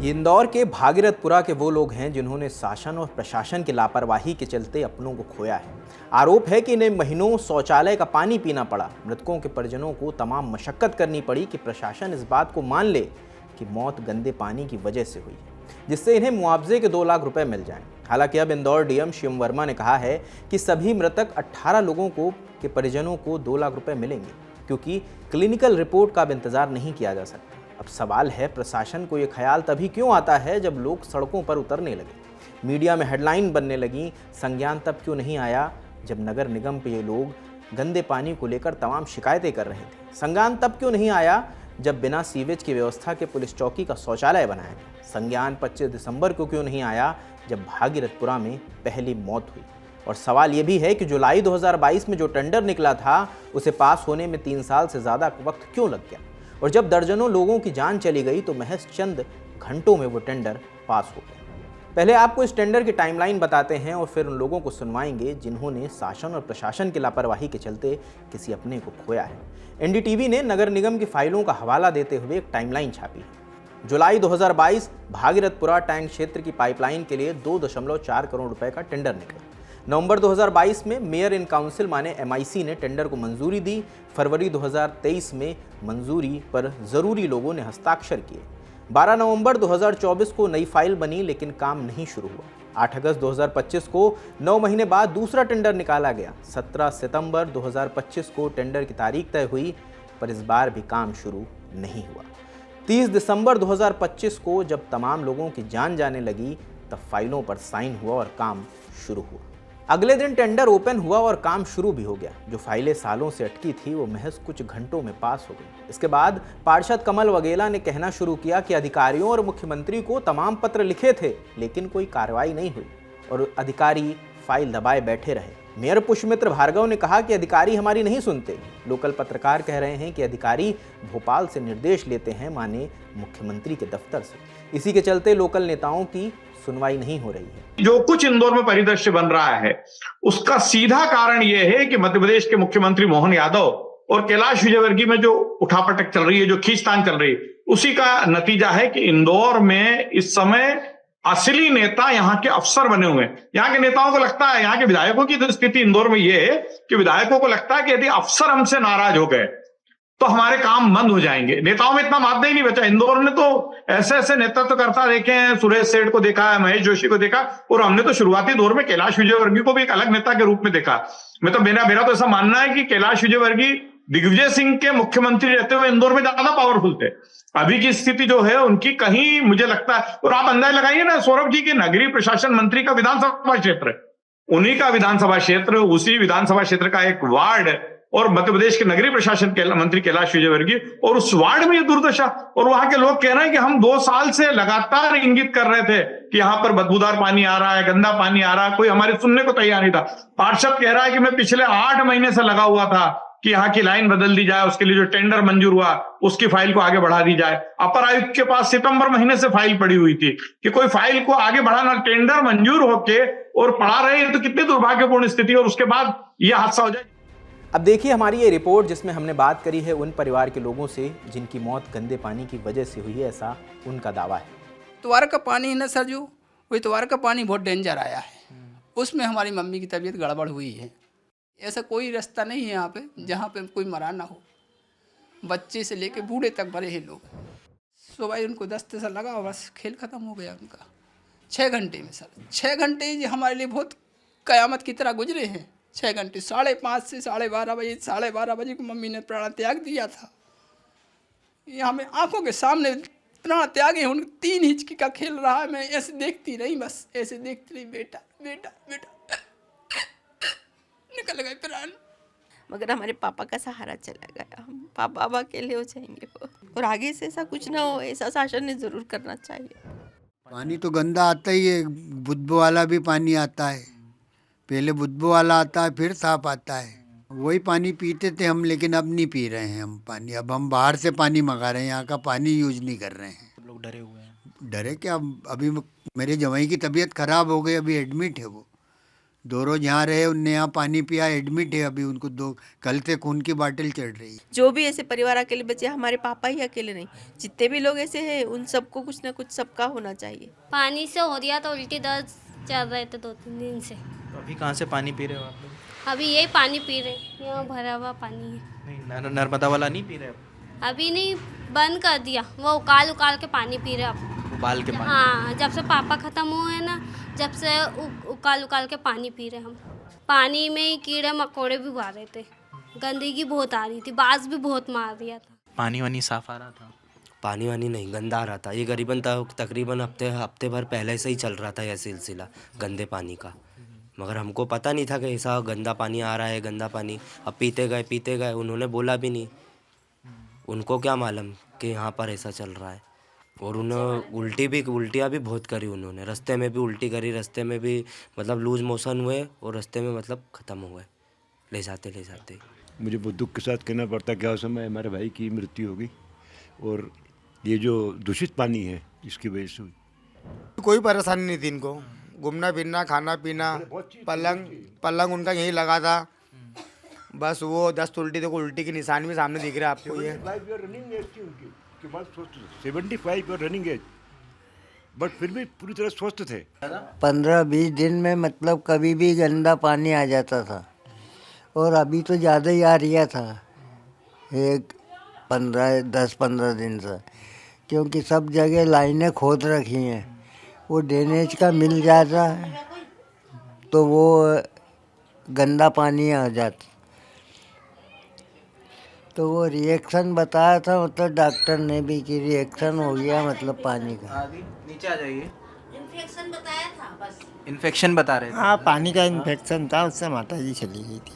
ये इंदौर के भागीरथपुरा के वो लोग हैं जिन्होंने शासन और प्रशासन की लापरवाही के चलते अपनों को खोया है। आरोप है कि इन्हें महीनों शौचालय का पानी पीना पड़ा। मृतकों के परिजनों को तमाम मशक्कत करनी पड़ी कि प्रशासन इस बात को मान ले कि मौत गंदे पानी की वजह से हुई है, जिससे इन्हें मुआवजे के 2 लाख रुपए मिल जाएं। हालांकि अब इंदौर डीएम शिवम वर्मा ने कहा है कि सभी मृतक 18 लोगों के परिजनों को 2 लाख रुपए मिलेंगे, क्योंकि क्लिनिकल रिपोर्ट का अब इंतजार नहीं किया जा सकता। अब सवाल है, प्रशासन को ये ख्याल तभी क्यों आता है जब लोग सड़कों पर उतरने लगे, मीडिया में हेडलाइन बनने लगी। संज्ञान तब क्यों नहीं आया जब नगर निगम पे ये लोग गंदे पानी को लेकर तमाम शिकायतें कर रहे थे। संज्ञान तब क्यों नहीं आया जब बिना सीवेज की व्यवस्था के पुलिस चौकी का शौचालय बनाया गया। संज्ञान 25 दिसंबर को क्यों नहीं आया जब भागीरथपुरा में पहली मौत हुई। और सवाल ये भी है कि जुलाई 2022 में जो टेंडर निकला था उसे पास होने में 3 साल से ज़्यादा वक्त क्यों लग गया, और जब दर्जनों लोगों की जान चली गई तो महज चंद घंटों में वो टेंडर पास हो गया। पहले आपको इस टेंडर की टाइमलाइन बताते हैं और फिर उन लोगों को सुनवाएंगे जिन्होंने शासन और प्रशासन की लापरवाही के चलते किसी अपने को खोया है। एनडीटीवी ने नगर निगम की फाइलों का हवाला देते हुए एक टाइमलाइन छापी है। जुलाई 2022 भागीरथपुरा टैंक क्षेत्र की पाइपलाइन के लिए 2.4 करोड़ रुपए का टेंडर निकला। नवंबर 2022 में मेयर इन काउंसिल माने एमआईसी ने टेंडर को मंजूरी दी। फरवरी 2023 में मंजूरी पर जरूरी लोगों ने हस्ताक्षर किए। 12 नवंबर 2024 को नई फाइल बनी, लेकिन काम नहीं शुरू हुआ। 8 अगस्त 2025 को 9 महीने बाद दूसरा टेंडर निकाला गया। 17 सितंबर 2025 को टेंडर की तारीख तय हुई, पर इस बार भी काम शुरू नहीं हुआ। 30 दिसंबर 2025 को जब तमाम लोगों की जान जाने लगी, तब फाइलों पर साइन हुआ और काम शुरू हुआ। अगले दिन टेंडर ओपन हुआ और काम शुरू भी हो गया। जो फाइलें सालों से अटकी थी वो महज कुछ घंटों में पास हो गई। इसके बाद पार्षद कमल वगेला ने कहना शुरू किया कि अधिकारियों और मुख्यमंत्री को तमाम पत्र लिखे थे, लेकिन कोई कार्रवाई नहीं हुई और अधिकारी फाइल दबाए बैठे रहे। मेयर पुष्पमित्र भार्गव ने कहा कि अधिकारी हमारी नहीं सुनते। लोकल पत्रकार कह रहे हैं कि अधिकारी भोपाल से निर्देश लेते हैं, माने मुख्यमंत्री के दफ्तर से। इसी के चलते लोकल नेताओं की सुनवाई नहीं हो रही है। जो कुछ इंदौर में परिदृश्य बन रहा है उसका सीधा कारण यह है कि मध्य प्रदेश के मुख्यमंत्री मोहन यादव और कैलाश विजयवर्गीय में जो उठापटक चल रही है, जो खींचतान चल रही है, उसी का नतीजा है कि इंदौर में इस समय असली नेता यहाँ के अफसर बने हुए हैं। यहाँ के नेताओं को लगता है, यहाँ के विधायकों की तो स्थिति इंदौर में यह है कि विधायकों को लगता है कि यदि अफसर हमसे नाराज हो गए तो हमारे काम बंद हो जाएंगे। नेताओं में इतना माध्य ही नहीं बचा। इंदौर ने तो ऐसे ऐसे नेतृत्व करता देखे हैं, सुरेश सेठ को देखा है, महेश जोशी को देखा, और हमने तो शुरुआती दौर में कैलाश विजयवर्गीय को भी एक अलग नेता के रूप में देखा। मेरा तो ऐसा मानना है कि कैलाश विजयवर्गीय दिग्विजय सिंह के मुख्यमंत्री रहते हुए इंदौर में ज्यादा पावरफुल थे। अभी की स्थिति जो है उनकी कहीं मुझे लगता है, और आप अंदाजा लगाइए ना, सौरभ जी के नगरीय प्रशासन मंत्री का विधानसभा क्षेत्र है, उन्हीं का विधानसभा क्षेत्र, उसी विधानसभा क्षेत्र का एक वार्ड, और मध्य प्रदेश के नगरीय प्रशासन के मंत्री कैलाश विजयवर्गीय, और उस वार्ड में ये दुर्दशा। और वहां के लोग कह रहे हैं कि हम 2 साल से लगातार इंगित कर रहे थे कि यहां पर बदबूदार पानी आ रहा है, गंदा पानी आ रहा है, कोई हमारे सुनने को तैयार नहीं था। पार्षद कह रहा है कि मैं पिछले 8 महीने से लगा हुआ था कि यहाँ की लाइन बदल दी जाए, उसके लिए जो टेंडर मंजूर हुआ उसकी फाइल को आगे बढ़ा दी जाए। अपर आयुक्त के पास सितंबर महीने से फाइल पड़ी हुई थी कि कोई फाइल को आगे बढ़ाना, टेंडर मंजूर होके और पढ़ा रहे हैं, तो कितनी दुर्भाग्यपूर्ण स्थिति, और उसके बाद यह हादसा हो जाए। अब देखिए हमारी ये रिपोर्ट, जिसमें हमने बात करी है उन परिवार के लोगों से जिनकी मौत गंदे पानी की वजह से हुई है, ऐसा उनका दावा है। त्वार का पानी है ना सर, जो वही त्वार का पानी बहुत डेंजर आया है, उसमें हमारी मम्मी की तबीयत गड़बड़ हुई है। ऐसा कोई रास्ता नहीं है यहाँ पे जहाँ पे कोई मरा ना हो। बच्चे से लेके बूढ़े तक मरे हैं लोग। सुबह उनको दस्त सा लगा और बस खेल ख़त्म हो गया उनका 6 घंटे में। सर 6 घंटे ये हमारे लिए बहुत कयामत की तरह गुजरे हैं। 6 घंटे, 5:30 से 12:30 बजे, 12:30 बजे को मम्मी ने प्राण त्याग दिया था। ये हमें आंखों के सामने प्राण त्याग है। उन 3 हिचकी का खेल रहा है, मैं ऐसे देखती रही, बस ऐसे देखती रही, बेटा बेटा बेटा, निकल गए प्राण। मगर हमारे पापा का सहारा चला गया। हम पापा अब अकेले हो जाएंगे वो, और आगे से ऐसा कुछ ना हो, ऐसा शासन ने जरूर करना चाहिए। पानी तो गंदा आता ही है, बुदबू वाला भी पानी आता है। पहले बुदबू वाला आता है, फिर साफ आता है। वही पानी पीते थे हम, लेकिन अब नहीं पी रहे हैं हम पानी। अब हम बाहर से पानी मंगा रहे हैं, यहाँ का पानी यूज नहीं कर रहे हैं। लोग डरे हुए हैं। डरे क्या, अभी मेरे जवाई की तबीयत खराब हो गई, अभी एडमिट है वो। 2 रोज यहाँ रहे, उनने यहाँ पानी पिया, एडमिट है अभी, उनको 2 कल से खून की बाटल चढ़ रही है। जो भी ऐसे परिवार अकेले बचे, हमारे पापा ही अकेले नहीं, जितने भी लोग ऐसे हैं उन सबको कुछ ना कुछ सबका होना चाहिए। पानी से हो रहा था, उल्टी दर्द चल रहे थे 2-3 दिन से। तो अभी कहाँ से पानी पी रहे हो आप लोग? अभी यही पानी पी रहे, यहाँ भरा हुआ पानी है। नहीं, नर्मदा वाला नहीं पी रहे अब? अभी नहीं, बंद कर दिया, वो उकाल उकाल के पानी पी रहे अब। उबाल के पानी? हाँ, जब से पापा ख़त्म हुए हैं ना, जब से उकाल उकाल के पानी पी रहे हम। पानी में ही कीड़े मकोड़े भी आ रहे थे, गंदगी बहुत आ रही थी, बाज भी बहुत मार दिया था। पानी वानी साफ आ रहा था? पानी वानी नहीं, गंदा आ रहा था। ये करीबन तकरीबन हफ्ते भर पहले से ही चल रहा था यह सिलसिला गंदे पानी का, मगर हमको पता नहीं था कि ऐसा गंदा पानी आ रहा है, गंदा पानी। अब पीते गए, उन्होंने बोला भी नहीं, उनको क्या मालूम कि यहाँ पर ऐसा चल रहा है। और उन्होंने उल्टियाँ भी बहुत करी उन्होंने, रास्ते में भी उल्टी करी, रास्ते में भी मतलब लूज मोशन हुए और रास्ते में मतलब ख़त्म हुए ले जाते। मुझे बहुत दुख के साथ कहना पड़ता कि उस समय हमारे भाई की मृत्यु हो गई, और ये जो दूषित पानी है इसकी वजह से हुई। कोई परेशानी नहीं थी इनको, घूमना फिरना, खाना पीना, पलंग उनका यहीं लगा था, बस वो दस्त उल्टी, देखो उल्टी की निशान भी सामने दिख रहा है आपको। ये 75 और रनिंग एज, बट फिर भी पूरी तरह स्वस्थ थे। 15-20 दिन में मतलब कभी भी गंदा पानी आ जाता था, और अभी तो ज़्यादा ही आ रहा था, 10-15 दिन से, क्योंकि सब जगह लाइनें खोद रखी हैं। वो ड्रेनेज का मिल जाता है तो वो गंदा पानी आ जाता, तो वो रिएक्शन बताया था, मतलब डॉक्टर ने भी कि रिएक्शन हो गया मतलब पानी का। नीचे आ जाइए। इन्फेक्शन बताया था बस। इन्फेक्शन बता रहे थे? हाँ, पानी का इन्फेक्शन था, उससे माता जी चली गई थी।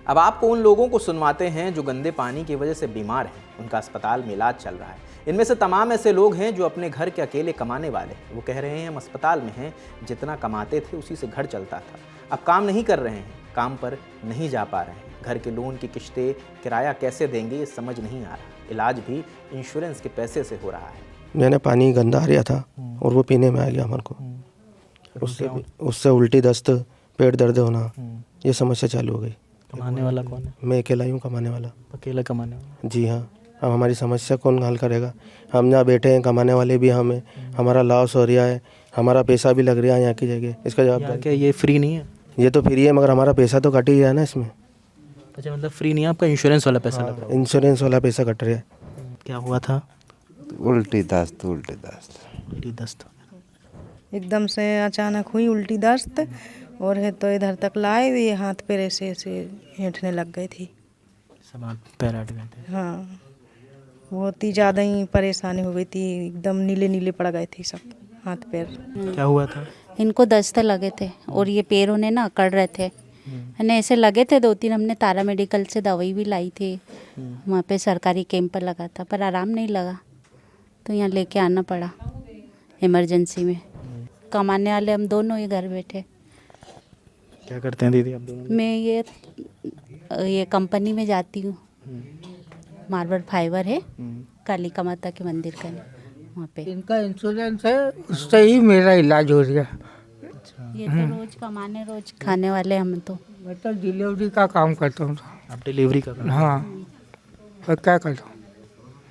अब आपको उन लोगों को सुनवाते हैं जो गंदे पानी की वजह से बीमार हैं, उनका अस्पताल में इलाज चल रहा है। इनमें से तमाम ऐसे लोग हैं जो अपने घर के अकेले कमाने वाले हैं। वो कह रहे हैं हम अस्पताल में हैं, जितना कमाते थे उसी से घर चलता था, अब काम नहीं कर रहे हैं, काम पर नहीं जा पा रहे हैं, घर के लोन की किश्तें, किराया कैसे देंगे ये समझ नहीं आ रहा, इलाज भी इंश्योरेंस के पैसे से हो रहा है। मैंने पानी गंदा आ रहा था और वो पीने में आ गया हमारे को, उससे उल्टी, दस्त, पेट दर्द होना, ये समस्या चालू हो गई। कमाने वाला कौन है? मैं अकेला ही हूँ कमाने वाला। अकेला कमाने वाला? जी हाँ। अब हमारी समस्या कौन हल करेगा? हम जहाँ बैठे हैं, कमाने वाले भी हमें, हमारा लॉस हो रहा है, हमारा पैसा भी लग रहा है यहाँ की जगह, इसका जवाब क्या ये फ्री नहीं है? ये तो फ्री है, मगर हमारा पैसा तो कट ही रहा है ना इसमें। अच्छा, मतलब फ्री नहीं है, आपका इंश्योरेंस वाला पैसा लग रहा है? इंश्योरेंस वाला पैसा कट रहा है। क्या हुआ था? उल्टी दस्त। एकदम से अचानक हुई उल्टी दस्त, और है तो इधर तक लाए, ये हाथ पैर ऐसे हिंटने लग गई थी, सब हाथ पैर हट गए थे? हाँ, बहुत ही ज़्यादा ही परेशानी हो गई थी, एकदम नीले पड़ गए थे सब हाथ पैर। क्या हुआ था? इनको दस्त लगे थे और ये पैरों ने ना अकड़ रहे थे, है ऐसे लगे थे 2-3। हमने तारा मेडिकल से दवाई भी लाई थी, वहाँ पे सरकारी कैंप पर लगा था, पर आराम नहीं लगा, तो यहाँ लेके आना पड़ा इमरजेंसी में। कमाने वाले हम दोनों ही घर बैठे। क्या करते हैं दीदी आप दोनों? मैं ये कंपनी में जाती हूँ, मार्बल फाइबर है, कालिका माता के मंदिर का, वहाँ पे। इनका इंश्योरेंस है, उससे ही मेरा इलाज हो रहा। ये तो रोज कमाने रोज खाने वाले हम तो। मैं तो डिलीवरी का काम करता हूँ। आप डिलीवरी का काम? हाँ, और क्या करता हूँ।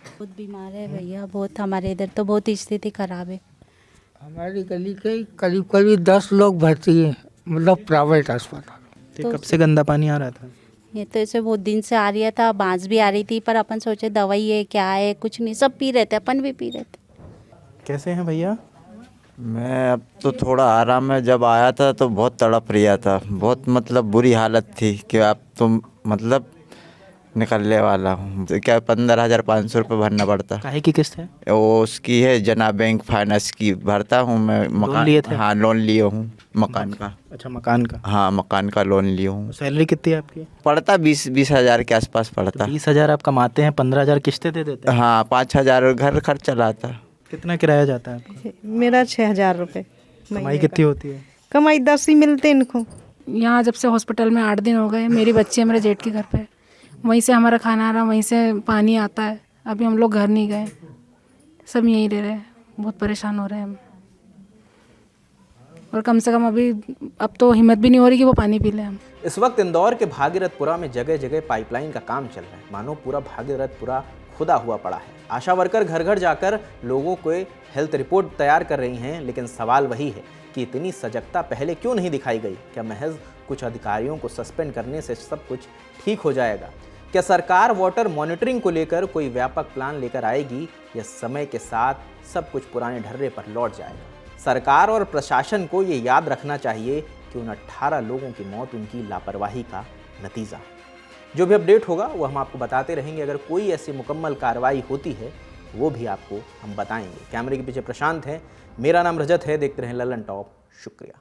बहुत बीमार है भैया, बहुत, हमारे इधर तो बहुत स्थिति खराब है। हमारी गली के करीब 10 लोग भर्ती हैं, मतलब प्राइवेट अस्पताल। तो कब से गंदा पानी आ रहा था? ये तो ऐसे बहुत दिन से आ रहा था, बांस भी आ रही थी, पर अपन सोचे दवाई है क्या है, कुछ नहीं, सब पी रहे थे, अपन भी पी रहे थे। कैसे हैं भैया? मैं अब तो थोड़ा आराम है, जब आया था तो बहुत तड़प रहा था, बहुत मतलब बुरी हालत थी कि अब तो मतलब निकलने वाला हूँ। तो क्या 15,500 रुपये भरना पड़ता। काहे की किस्त है? वो उसकी है, जना बैंक फाइनेंस की भरता हूँ मैं। मकान लिए थे? हाँ, लोन लिए हूँ मकान का। अच्छा, मकान का? हाँ, मकान का लोन लिए हूँ। सैलरी कितनी है आपकी? पड़ता 20 हज़ार के आसपास पड़ता। 20,000 आप कमाते हैं, 15,000 किस्तें दे देते हैं? हाँ, 5,000 घर खर्च चलाता। कितना किराया जाता है आपका? मेरा 6,000 रुपये। कमाई कितनी होती है? कमाई 10 ही मिलते इनको। यहाँ जब से हॉस्पिटल में 8 दिन हो गए, मेरी बच्ची है मेरे जेठ के घर पे, वहीं से हमारा खाना आ रहा, वहीं से पानी आता है। अभी हम लोग घर नहीं गए, सब यहीं रह रहे हैं, बहुत परेशान हो रहे हैं हम। और कम से कम अभी अब तो हिम्मत भी नहीं हो रही कि वो पानी पी लें हम। इस वक्त इंदौर के भागीरथपुरा में जगह जगह पाइपलाइन का काम चल रहा है। मानो पूरा भागीरथपुरा खुदा हुआ पड़ा है। आशा वर्कर घर घर जाकर लोगों को हेल्थ रिपोर्ट तैयार कर रही हैं, लेकिन सवाल वही है कि इतनी सजगता पहले क्यों नहीं दिखाई गई? क्या महज कुछ अधिकारियों को सस्पेंड करने से सब कुछ ठीक हो जाएगा? क्या सरकार वाटर मॉनिटरिंग को लेकर कोई व्यापक प्लान लेकर आएगी, या समय के साथ सब कुछ पुराने ढर्रे पर लौट जाएगा? सरकार और प्रशासन को ये याद रखना चाहिए कि उन 18 लोगों की मौत उनकी लापरवाही का नतीजा है। जो भी अपडेट होगा वो हम आपको बताते रहेंगे। अगर कोई ऐसी मुकम्मल कार्रवाई होती है वो भी आपको हम बताएंगे। कैमरे के पीछे प्रशांत हैं, मेरा नाम रजत है। देखते रहें ललन टॉप। शुक्रिया।